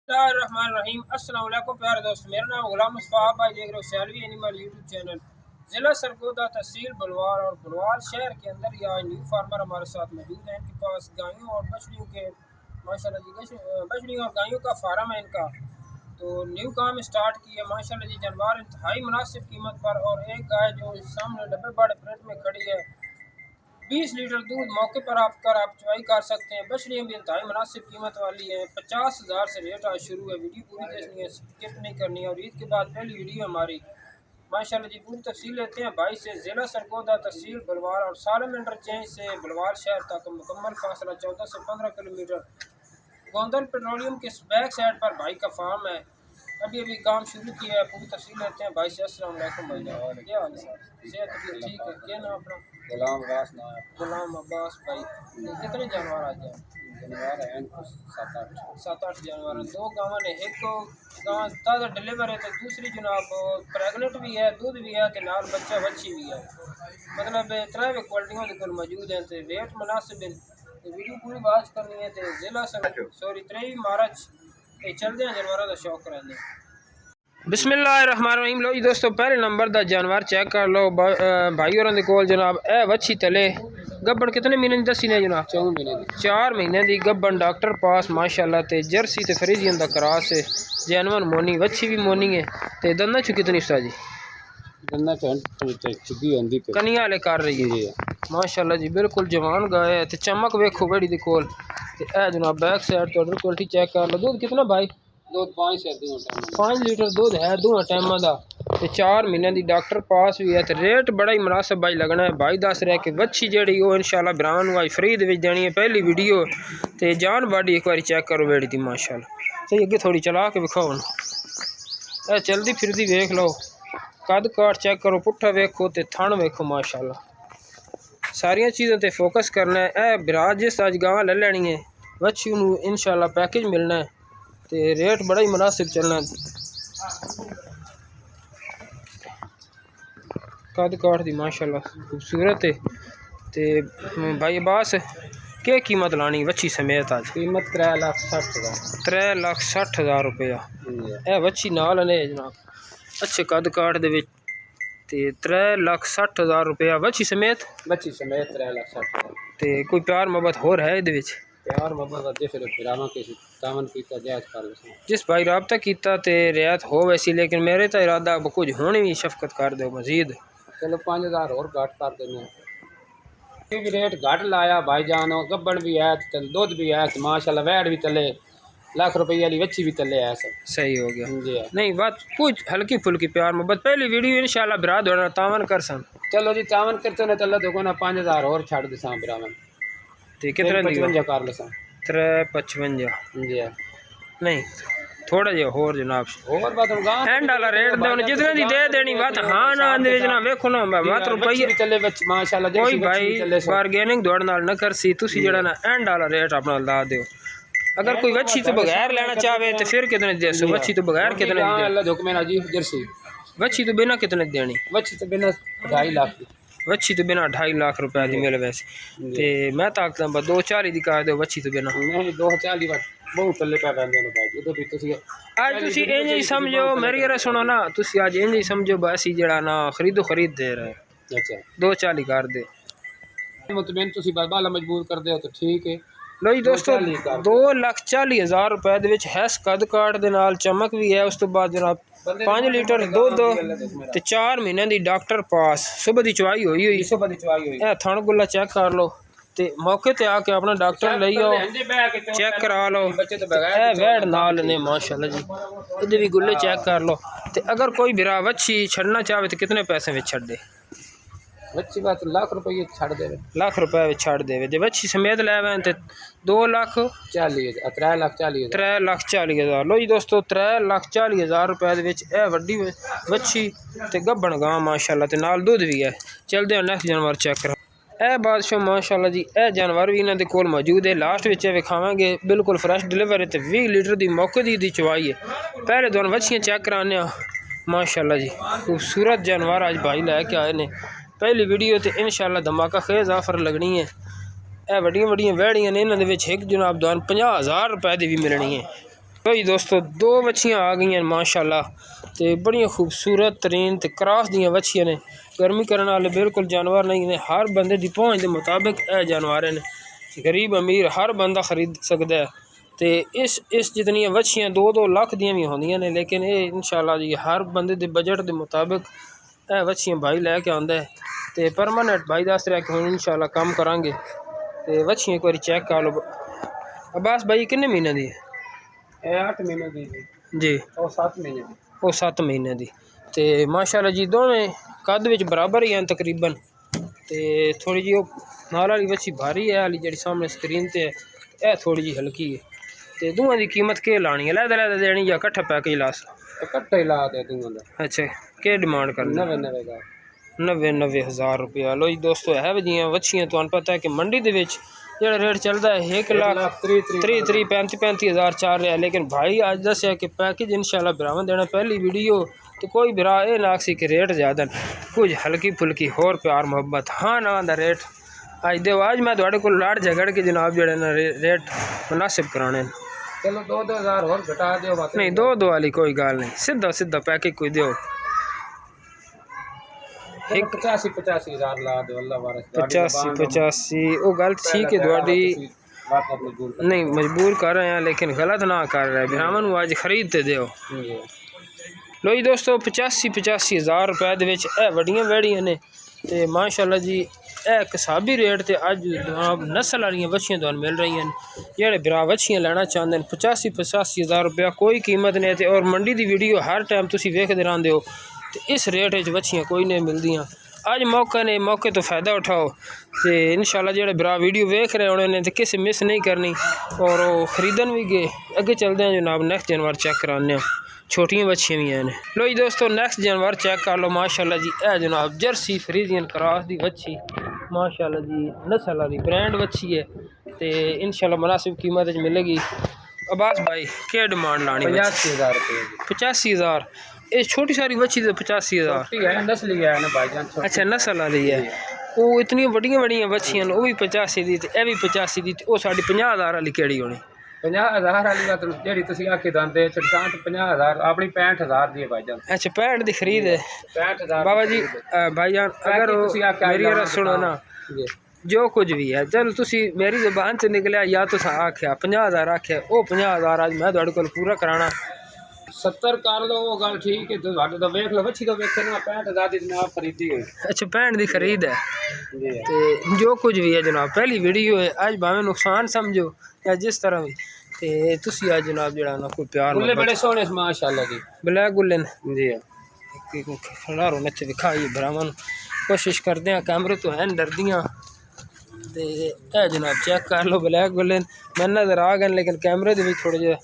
रहीम अस्सलाम वालेकुम प्यारे दोस्त, मेरा नाम गुलाम मुस्तफा, आप भाई देख रहे हो सैलवी एनिमल यूट्यूब चैनल। ज़िला सरगोदा, तहसील बलवार और बलवार शहर के अंदर यहाँ न्यू फार्मर हमारे साथ मौजूद हैं। इनके पास गायों और बछड़ियों के माशाल्लाह जी बछड़ियों और गायों का फार्म है इनका। तो न्यू काम स्टार्ट किया माशाल्लाह जी, जानवर इंतहाई मुनासिब कीमत पर। और एक गाय जो सामने डब्बे बड़े प्रिंट में खड़ी है, 20 लीटर दूध मौके पर आप चुवाई कर सकते हैं। बछड़ियाँ भी इंतहाई मुनासिब कीमत वाली है। 50,000 से रेट आज शुरू है। वीडियो पूरी देखनी है, स्किप नहीं करनी है। और ईद के बाद पहली वीडियो हमारी माशाल्लाह जी। पूरी तफसील लेते हैं भाई से। ज़िला सरगोदा, तहसील बलवार और सालम इंटरचेंज से बलवार शहर तक मुकम्मल फासला 14 से 15 किलोमीटर। गोंदल पेट्रोलियम के बैक साइड पर भाई का फार्म है। अभी काम शुरू किया है। पूरी तफसील लेते हैं भाई से। अस्सलाम वालेकुम भाई, क्या हाल है सर? सेहत ठीक है? क्या नाम अपना? गुलाम अब्बास नाम है। गुलाम अब्बास भाई। कितने जानवर आज हैं? जानवर हैं 7-8 जानवर हैं। 2 गाँव ने, एक गाँव ताज़ा डिलीवर है तो दूसरी जनाब प्रेगनेंट भी है, दूध भी है, तो नाल बच्चा बच्ची भी है। मतलब 3 क्वालिटियों के कुल मौजूद हैं। तो रेट मुनासिब है। तो वीडियो पूरी बात करनी है। तो ज़िला सॉरी 23 मार्च चलते हैं जानवर का शौक करेंगे। बिस्मिल्लाहिर्रहमानिर्रहीम। लो जी दोस्तों, पहले नंबर का जानवर चेक कर लो भाई और कोल जनाब। ए वच्छी तले गब्बन कितने महीने की दसी ने जनाब? 4 महीने की। 4 महीने की गब्बन, डॉक्टर पास माशाल्लाह। ते जर्सी ते फ्रीजियन का क्रॉस है। जानवर मोनी, वच्छी भी मोनी है। ते दंदा चु कितनी उस्ताद जी? दंदा चुगी होंदी पे कनिया वाले कर रही है माशाल्लाह जी। बिल्कुल जवान गाय है। ते चमक वेखो बड़ी दी कोल। ते ए जनाब बैक साइड तो क्वालिटी चेक कर लो। दूध कितना भाई? दूध 5 लीटर दूध है दोवें टाइम का। तो 4 महीने की डॉक्टर पास भी है। तो रेट बड़ा ही मुनासिब भाई लगना है। भाई दस रहा कि वच्छी जी वो इंशाल्लाह ब्रान आई फ्री देनी है। पहली वीडियो तो जान बाडी एक बार चेक करो बेड़ी की माशाल्लाह। सही अगे थोड़ी चला के विखाओ ना, चलती फिरती वेख लो। कद काट चेक करो, पुट्ठा वेखो तो थन वेखो माशाल्लाह। सारिया चीज़ों पर फोकस करना है। ए बिरा जिस अज गां ले लैनी है वच्छी इंशाल्लाह पैकेज मिलना है। तो रेट बड़ा ही मुनासिब चलना। कद काट दी माशाल्लाह खूबसूरत है। तो भाई अब्बास क्या कीमत लानी वच्छी समेत? आज कीमत 3,60,000। 3,60,000 रुपया। ए वच्छी नाल ने जनाब, अच्छे कद काट दे। 3,60,000 रुपया वच्छी समेत। 3,60,000। तो कोई प्यार मोहब्बत होर है ये? प्यार मोहब्बत फिर फिरावा के तामन कीता जायज कर लो। जिस भाई रबता किया तो रियायत हो वैसी, लेकिन मेरे तो इरादा कुछ होनी भी शफकत कर दो मजीद। चलो 5,000 और घट कर देने। भी रेट घट लाया भाईजान। गब्बन भी है, दूध भी है माशाल्लाह। वैड भी तले, लाख रुपये वाली वच्छी भी तले है। सब सही हो गया जी। नहीं बात कुछ हल्की फुल्की प्यार मोहब्बत। पहली वीडियो इंशाल्लाह बिरा दौड़ा तावन कर सन। चलो जी तावन करते ना तल्ला देखो ना 5,000 और छड़ दिसा बिरावन। तो कितना 55 कर लसा। 3,55 जी नहीं थोड़ा जिहा होर जनाब। और बात हम गांव एंड वाला रेट दे जितने दी दे देनी बात। हां ना अंदर जनाब वेखो ना मत रुपये चले बच माशाल्लाह। कोई भाई बारगेनिंग दौड़ नाल न करसी। तुसी जेड़ा ना एंड वाला रेट अपना ला दियो। अगर कोई वच्छी तो बगैर लेना चाहे तो फिर कितने दे सो? वच्छी तो बगैर कितने दी? अल्लाह हुक्म है जी। जर्सी वच्छी तो बिना कितने देनी? वच्छी तो बिना 2.5 लाख की। वच्छी तो बिना 2.5 लाख रुपए दी मेरे वैसे। तो मैं तो आखता 2,40 दी कर दो वच्छी तो बिना। नहीं 2,40 बात बहुत तले पै पैंदे ने भाई। उधर भी तुसी आज तुसी इंज ही समझो, मेरी गल सुनो ना, तुसी आज इंज ही समझो बस जेड़ा ना खरीदो खरीद दे रहे। अच्छा 2,40 कर दे। मुतमईन तुसी बाला मजबूर कर दे तो ठीक है। लो जी दोस्तों 2,40,000 रुपए दे विच हैस कद काट दे नाल चमक भी है। उस तो बाद जनाब 5 लीटर दूध ते 4 महीने दी डॉक्टर पास। सुबह दी चवाई हुई ए थन गुला चेक कर लो। ते मौके ते आके अपना डॉक्टर ले आओ, चेक करा लो। ए वैड नाल ने माशाल्लाह जी। इधर भी गुल्ले चेक कर लो। ते अगर कोई बिरा वच्छी छड़ना चाहे तो कितने पैसे में छड़ दे? वच्छी बात लाख रुपये छड़ दे। लाख रुपए छड़ दे जे वच्छी समेत ले आवे तो 2,40,000 3,40,000। लो जी दोस्तों 3,40,000 रुपए दे विच ए वड्डी वच्छी ते गब्बन गां माशाल्लाह ते नाल दूध भी है। चलदे हैं नेक्स्ट जानवर चेक करो। ए बादशाह माशाल्लाह जी ए जानवर भी इन्हां दे कोल मौजूद है। लास्ट विच विखावांगे बिल्कुल फ्रैश डिलीवर है। 20 लीटर दी मौके दी चवाई है। पहले दोनों वच्छियां चेक कराने माशाल्लाह जी। खूबसूरत जानवर आज भाई लैके आए ने। पहली वीडियो तो इंशाल्लाह धमाका खेज ऑफर लगनी है। ए वड्डियां वड्डियां वैड़ियां ने, इन्हां दे विच एक जनाब दान 50,000 रुपए दी भी मिलनी है। तो जी दोस्तों दो बच्चियां आ गई हैं माशाल्लाह ते बड़ियां खूबसूरत तरीन ते क्रॉस दियां बच्चियां ने। गर्मी करने वाले बिल्कुल जानवर नहीं ने, हर बंदे दी पहुंच के मुताबिक यह जानवर ने। गरीब अमीर हर बंदा खरीद सकता है। तो इस जितनी बच्चियां 2-2 लाख दियां भी होंदियां ने, लेकिन ये इंशाल्लाह जी हर बंदे दे बजट के मुताबिक यह बच्चियां भाई लैके आंदा है। तो परमानेंट भाई दस रहा कि हम इंशाल्लाह काम करांगे। तो बच्चियां एक बार चेक कर लो। अब्बास भाई कितने महीने दी है? 8 महीने की जी और 7 महीने की। वो 7 महीने दी। तो माशाल्लाह जी दोवें कद विच बराबर ही हैं तकरीबन। तो थोड़ी जी नाल वाली बच्ची भारी है, वाली जी सामने स्क्रीन ते है, यह थोड़ी जी हल्की है। तो दोवें की कीमत के लानी है? लैदा लैदा देनी या कट्ठा पैकेज लास? इकट्ठे ला दे दूंगा। अच्छा के डिमांड करना? 90 हज़ार रुपया। लो जी दोस्तों है जियां बच्चियां तुहानू पता है कि मंडी दे विच जेड़ा रेट चलता है 1,30,35 हज़ार चल रहा है। लेकिन भाई अज दसिया कि पैकेज इंशाल्लाह भरावां देना। पहली वीडियो तो कोई भरा ये ना सी कि रेट ज़्यादा कुछ हल्की फुल्की होर प्यार मुहब्बत हाँ ना दा रेट अज दो। अज मैं थोड़े को लड़ झगड़ के जनाब जेड़े ना रेट मुनासिब कराने। चलो 2-2 हज़ार और घटा दो। नहीं 2-2 वाली कोई गल नहीं, सीधा सीधा पैकेज कोई दो। 85 हज़ार ला दो। अल्लाह वारस 85 वो गल ठीक है थोड़ी नहीं मजबूर कर रहे हैं, लेकिन गलत ना कर रहे भरावां नूं अज खरीदते दो। लो जी दोस्तों 85 हज़ार रुपए दे विच ए वड्डियां वैड़ियां ने। ते माशाल्लाह जी ए कसाबी रेट ते अज नस्ल वालियां बच्चियां तुहानूं मिल रही हैं। जेड़े बिरा बच्चियां लेना चाहते हैं 85 हज़ार रुपया कोई कीमत नहीं। और मंडी की वीडियो हर टाइम तुसीं वेखदे रहिंदे हो। तो इस रेट च बच्चियां कोई नहीं मिलदियां। अज मौका ने मौके तो फ़ायदा उठाओ। तो इंशाल्लाह जेड़े बिरा वीडियो वेख रहे होने ने तो किसी मिस नहीं करनी और वो खरीदन भी गए। अगे चलते हैं जनाब नैक्सट जानवर चेक कराने। छोटियां बच्चियां भी हैं। लो जी दोस्तों नैक्सट जानवर चेक कर लो। माशाल्लाह जी ए जनाब जर्सी फ्रीजियन क्रॉस दी बच्ची माशाल्लाह जी नस्ल वाली ब्रांड बच्ची है। तो इंशाल्लाह मुनासिब कीमत मिलेगी। अब्बास भाई क्या डिमांड लानी? 85 हज़ार रुपये। 85 हज़ार। ये छोटी सारी बच्ची तो 85 हज़ार नस्ल है ना भाईजान। अच्छा नस्ल वाली है। वो इतनी वड्डियां बच्चियां वो भी 85 दी ते 85 दी। वो साड़ी 50 हज़ार वाली केड़ी होनी? 50 हज़ार वाली जी तुम आखी दंदे 50 हज़ार अपनी 65 हज़ार दी है भाईजान। अच्छा 65 की खरीद है 65 हज़ार बाबा जी। भाईजान अगर मेरी सुनो ना जो कुछ भी है चल तुसी मेरी जबान से निकलिया या तुसा आख्या 50 हज़ार आख्या वो 50 हज़ार अज मैं तुहाडे कोल पूरा कराना। 70 कर लो वो गल ठीक है। तो वेख लो बच्ची तो वेखे ना 65 हज़ार की जनाब खरीदी हुई। अच्छा 65 की खरीद है। तो जो कुछ भी है जनाब पहली वीडियो है अज भावें नुकसान समझो या जिस तरह भी। तो तुसी अज जनाब जड़ा ना कोई प्यार गुल्ले बड़े सोहने माशाल्लाह जी ब्लैक गुल्ले जी खलारो नच दिखाइए भरावां कोशिश करते हैं। कैमरे तो हैं डरदियाँ। तो यह जनाब चेक कर लो ब्लैक गुल्ले मैं नज़र आ गए लेकिन कैमरे भी थोड़े जे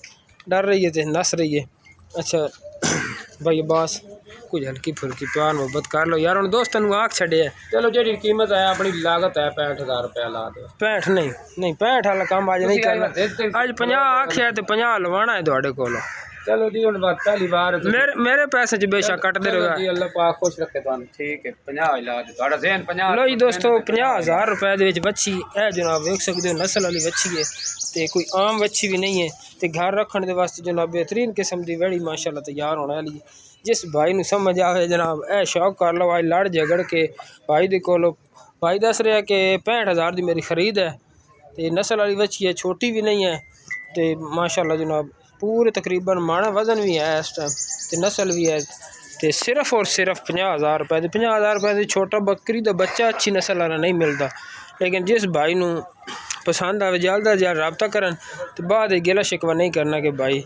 डर रही है तो नस रही है। अच्छा भाई अब्बास कुछ हल्की फुल्की प्यार मुहब्बत कर लो यार। हम दोस्तों आख छड़े। चलो जी कीमत है अपनी लागत है 65 हज़ार रुपया ला दो। 65 नहीं 65 वाला काम अज नहीं करना। अज 50 आख्या तो 50 लवाना है थोड़े को। चलो जी हम पहली बार मेरे पैसे च बेशक कटते रहो जी। अल्लाह पाक खुश रखे तुहानू। ठीक है 50 ला दो थोड़ा ज़हन 50। लो जी दोस्तों 50 हज़ार रुपए दे विच बच्ची है जनाब देख सकते हो नस्ल वाली बच्ची है। तो कोई आम बच्ची भी नहीं है। तो घर रखने के वास्ते जनाब बेहतरीन किस्म की वेड़ी माशाल्लाह तैयार होने वाली। जिस भाई नू समझ आवे जनाब ए शौक कर लो। आज लड़ झगड़ के भाई दे कोलो भाई दस रहा कि 65 हज़ार की मेरी खरीद है। तो नस्ल वाली बच्ची है छोटी भी नहीं है। तो माशाल्लाह जनाब पूरे तकरीबन माना वजन भी है इस टाइम तो नस्ल भी है। तो सिर्फ और सिर्फ 50 हज़ार रुपये। 50 हज़ार रुपये छोटा बकरी का बच्चा अच्छी नस्ल वाला नहीं मिलता। लेकिन जिस भाई नू पसंद आवे जल्द अज जल्द रबता करन तो बाद गिला शिकवा नहीं करना कि भाई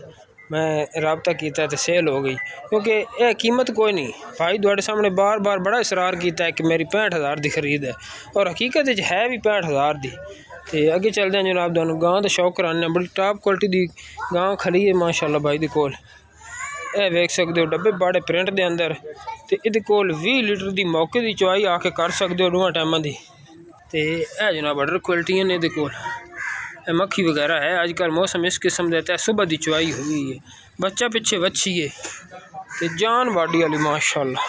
मैं रबता किया तो सेल हो गई। क्योंकि यह कीमत कोई नहीं। भाई थोड़े सामने बार बार बड़ा इसरार किया है कि मेरी 65 हज़ार की खरीद है और हकीकत है भी 65 हज़ार की। तो अगे चलते हैं जनाब तुहानू गां का शौक कराने। बड़ी टॉप क्वालिटी की गां खड़ी है माशाल्लाह भाई दे कोल। यह वेख सकते हो डब्बे बड़े प्रिंट के अंदर। तो ये कोल 20 लीटर की मौके की चवाई आके कर सकते हो दोवां टाइमां की। तो यह जनाब अडर क्वालिटियां ने ये कोल मक्खी वगैरह है। अजकल मौसम इस किस्म देता है सुबह की चवाई हुई है। बच्चा पिछे बच्ची है तो जान बाडी वाली माशाल्लाह।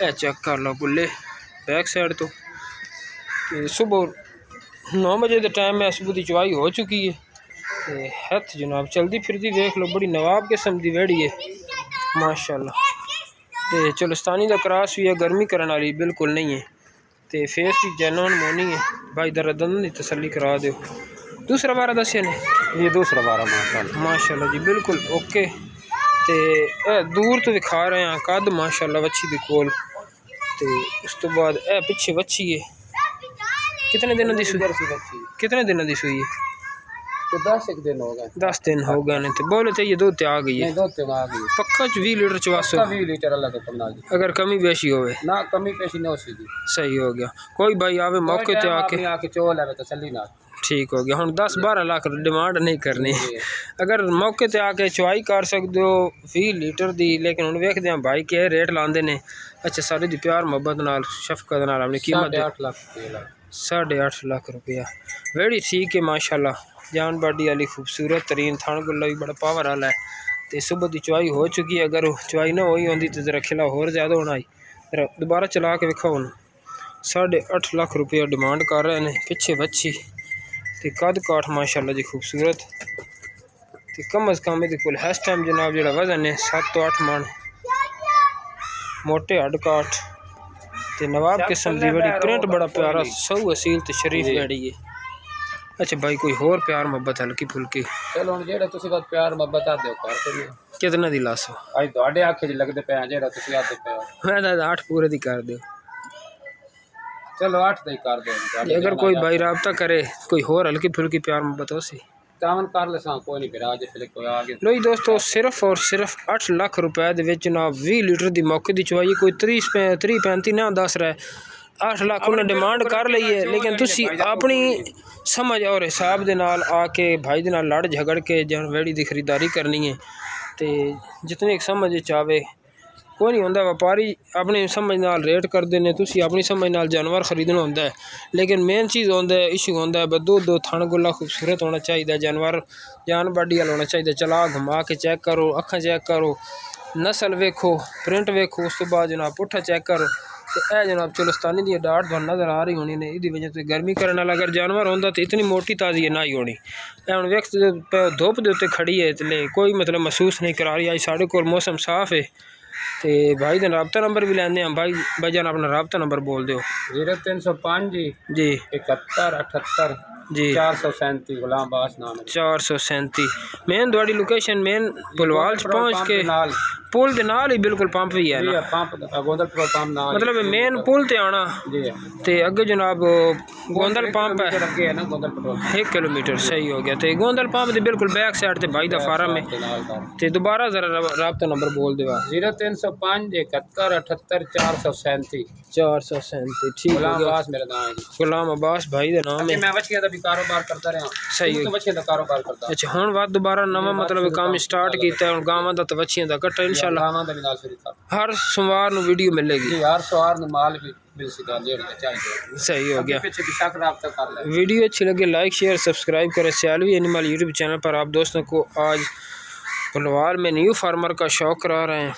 यह चेक कर लो बुल्ले बैक साइड तो सुबह 9 बजे के टाइम है। सुबह की चवाई हो चुकी है। ते हथ जनाब चलती फिरती देख लो, बड़ी नवाब किस्म की वेड़ी है माशाल्लाह। ते चुलस्तानी का क्रॉस भी है, गर्मी करने वाली बिल्कुल नहीं है। ते फेस भी जैनवन मोनी है भाई, दर दंद की तसल्ली करा दो। दूसरा बारा दसिया ने, ये दूसरा बारा माशाल्लाह माशाल्लाह जी बिल्कुल ओके। ते दूर तो दिखा रहे हैं कद माशाल्लाह वच्छी दी कोल। ते उस तो बाद पिछे वच्छी है, कितने दिनों की सूई, कितने दिनों की सूई है? तो 10 दिन हो गए, 10 दिन हो गए ने। तो बोले चाहिए दूध ते आ गई है, दूध ते आ गई पक्का 20 लीटर चवासो, 20 लीटर अल्लाह तो कमना दी। अगर कमी बेशी होवे ना कमी पेशी न हो सीधी, सही हो गया। कोई भाई आवे मौके ते आके चोल है तसल्ली ना, ठीक हो गया। हुन 10-12 लाख डिमांड नहीं करनी, अगर मौके ते आके चवाई कर सकते हो 20 लीटर दी। लेकिन हुन वेखदे हैं भाई के रेट लांदे ने। अच्छा सारे दी प्यार मोहब्बत नाल शफकत नाल अपनी कीमत 8.5 लाख रुपया। वेड़ी ठीक है माशाल्लाह, जान बाडी वाली खूबसूरत तरीन, थान गुल्ला भी बड़ा पावर वाला है। तो सुबह की चवाई हो चुकी है, अगर चवाई ना हुई होंगी तो जरा खिला होर ज़्यादा होना ही। दोबारा चला के विखा हूँ 8.5 लाख रुपया डिमांड कर रहे हैं। पिछे बच्ची तो कद काठ माशाल्लाह जी खूबसूरत। तो कम अज़ कम ये कोल इस टाइम जनाब जो वजन है 7 तो 8 मन, मोटे हड काठ ते नवाब किस्म की बड़ी, प्रिंट बड़ा प्यारा, सऊ असील तो शरीफ बैठी है। अच्छा भाई कोई होर प्यार मोहब्बत हल्की फुल्की? चलो हुन जेड़ा तुसी बात प्यार मोहब्बत आ दो कर ते कितना दी लासो? आज ਤੁਹਾਡੇ आखे च लगदे पे जेड़ा तुसी आते पे, मैं तो 8 पूरे दी कर दो। चलो 8 दा ही कर दो। अगर कोई भाई रब्ता करे कोई होर हल्की फुल्की प्यार मोहब्बत हो सी तावन कर ले सा, कोई नहीं फिर आज फिर कोई आ गया। लो जी दोस्तों, सिर्फ और सिर्फ 8 लाख रुपए दे विच जनाब 20 लीटर दी मौके दी चवाई, कोई 30-35 ना दस रहा है। 8 लाख उन्हें डिमांड कर ली है, लेकिन तुसी अपनी समझ और हिसाब दे नाल आके भाई दे नाल लड़ झगड़ के जन वेड़ी दी खरीदारी करनी है। तो जितनी समझ चाहे कोई नहीं होंदा, व्यापारी अपनी समझ नाल रेट करते हैं, तुसी अपनी समझ नाल जानवर खरीदना होंदा है। लेकिन मेन चीज़ होंदा है इशू होंदा है दो थन गुला खूबसूरत होना चाहिए, जानवर जान बाडी वाला होना चाहिए। चला घुमा के चेक करो, अखा चेक करो, नस्ल वेखो, प्रिंट वेखो, उस तो बाद जनाब पुट्ठा चेक करो। तो यह जनाब चुलस्तानी दी डाट तुहानू नज़र आ रही होनी ने, इहदी वजह से गर्मी करने वाला अगर जानवर होंदा तो इतनी मोटी ताज़ी ना ही होनी। हुण वेखदे पे धुप दे उत्ते खड़ी है, ते कोई मतलब महसूस नहीं करा रही। अज साढ़े कोल मौसम साफ है। तो भाई का रबता नंबर भी लैंदे हैं। भाई जान अपना रबता नंबर बोल दो। 0305 जी 71 78 जी 437 गुलाम बास नाम है। 437 मेन थोड़ी लोकेशन मेन बुलवाल पहुँच के पुल के नाल ही बिल्कुल पंप भी है ना, गोंदल पेट्रोल पंप नाल, मतलब मेन पुल ते आना जी ते अगे जनाब गोंदल पंप है, अगे है ना गोंदल पेट्रोल 1 किलोमीटर सही हो गया। तो गोंदल पंप के बिल्कुल बैक साइड ते भाई दा फार्म है। तो दोबारा जरा रबता नंबर बोल दे। 0305 71 78 437 437 ठीक गुलाम है। अब्बास मेरा नाम है जी, गुलाम अब्बास भाई का नाम है। मैं बच्चियां दा भी कारोबार करता रहा, सही है, बच्चियां दा कारोबार करता। अच्छा हुण बाद दोबारा नवा मतलब काम स्टार्ट किया है, हुण गावां दा ते बच्चियां दा कट्टा इंशाल्लाह गावां दा भी नाल शुरू कर। हर सोमवार नु वीडियो मिलेगी जी, हर सोमवार नु माल भी मिल सका जेड़ा चाहिए। सही हो गया। पीछे भी शक रब्ता कर ले। वीडियो अच्छी लगे लाइक शेयर सब्सक्राइब करें। सियालवी एनिमल यूट्यूब चैनल पर आप दोस्तों को आज बुलवाल में न्यू फार्मर का शौक करा रहे हैं।